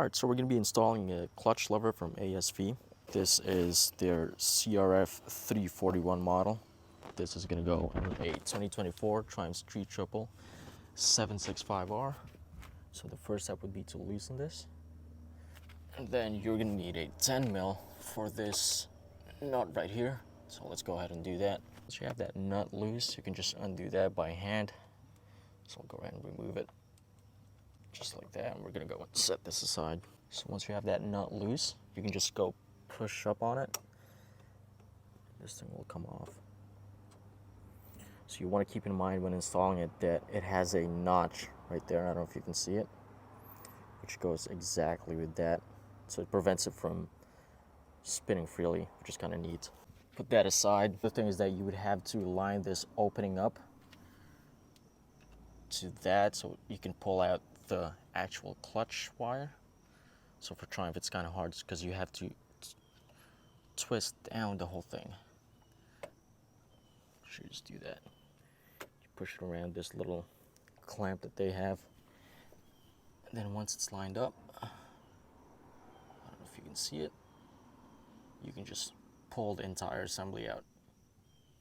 Alright, so we're going to be installing a clutch lever from ASV. This is their CRF 341 model. This is going to go on a 2024 Triumph Street Triple 765R. So the first step would be to loosen this. And then you're going to need a 10 mil for this nut right here. So let's go ahead and do that. Once you have that nut loose, you can just undo that by hand. So I'll go ahead and remove it. Just like that, and we're gonna go and set this aside. So once you have that nut loose, you can just go push up on it. This thing will come off. So you want to keep in mind when installing it that it has a notch right there. I don't know if you can see it, which goes exactly with that. So it prevents it from spinning freely, which is kind of neat. Put that aside. The thing is that you would have to line this opening up to that so you can pull out the actual clutch wire. So for Triumph it's kind of hard because you have to twist down the whole thing. Should just do that. You push it around this little clamp that they have, and then once it's lined up, I don't know if you can see it, you can just pull the entire assembly out.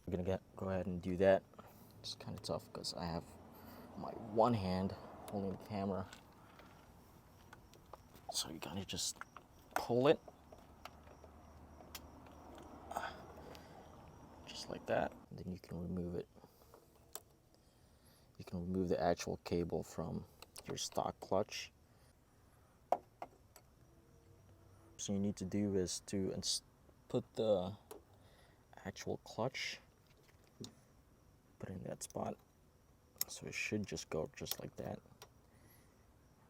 I'm gonna go ahead and do that. It's kind of tough because I have my one hand holding the camera. So you kind of just pull it, just like that. And then you can remove it. You can remove the actual cable from your stock clutch. So you need to do is to put the actual clutch, put it in that spot. So it should just go just like that.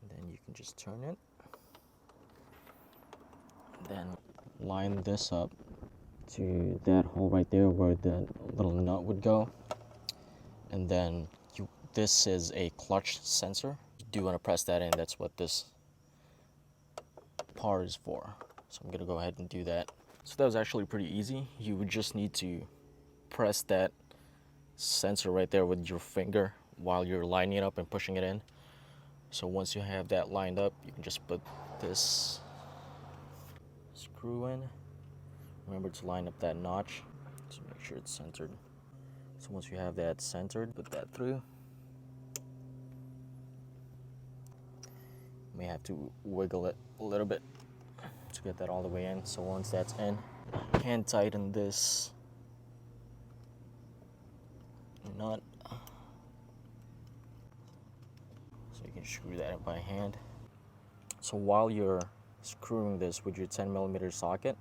And then you can just turn it. Then line this up to that hole right there where the little nut would go. And then this is a clutch sensor. You do want to press that in. That's what this part is for. So I'm going to go ahead and do that. So that was actually pretty easy. You would just need to press that sensor right there with your finger while you're lining it up and pushing it in. So once you have that lined up, you can just put this screw in. Remember to line up that notch to make sure it's centered. So once you have that centered, put that through. You may have to wiggle it a little bit to get that all the way in. So once that's in, hand tighten this nut. So you can screw that in by hand. So while you're screwing this with your 10mm socket,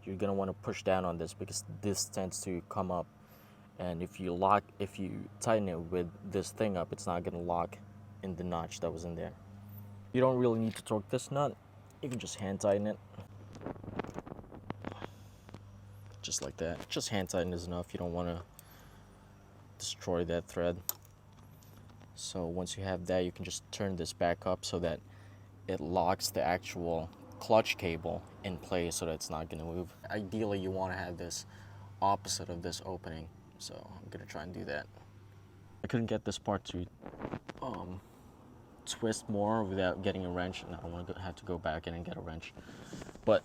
you're going to want to push down on this because this tends to come up, and if you tighten it with this thing up, it's not going to lock in the notch that was in there. You don't really need to torque this nut. You can just hand tighten it just like that. Just hand tighten is enough. You don't want to destroy that thread. So once you have that, you can just turn this back up so that it locks the actual clutch cable in place so that it's not going to move. Ideally, you want to have this opposite of this opening, so I'm going to try and do that. I couldn't get this part to twist more without getting a wrench, and I don't want to have to go back in and get a wrench. But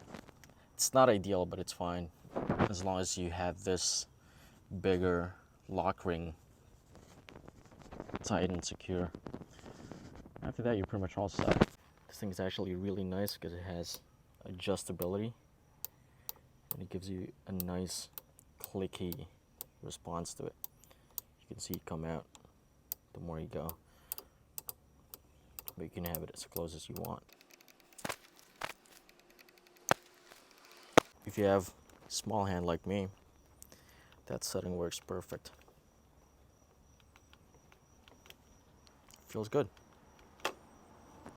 it's not ideal, but it's fine as long as you have this bigger lock ring tight and secure. After that, you're pretty much all set. This thing is actually really nice because it has adjustability, and it gives you a nice clicky response to it. You can see it come out the more you go, but you can have it as close as you want. If you have a small hand like me, that setting works perfect. Feels good.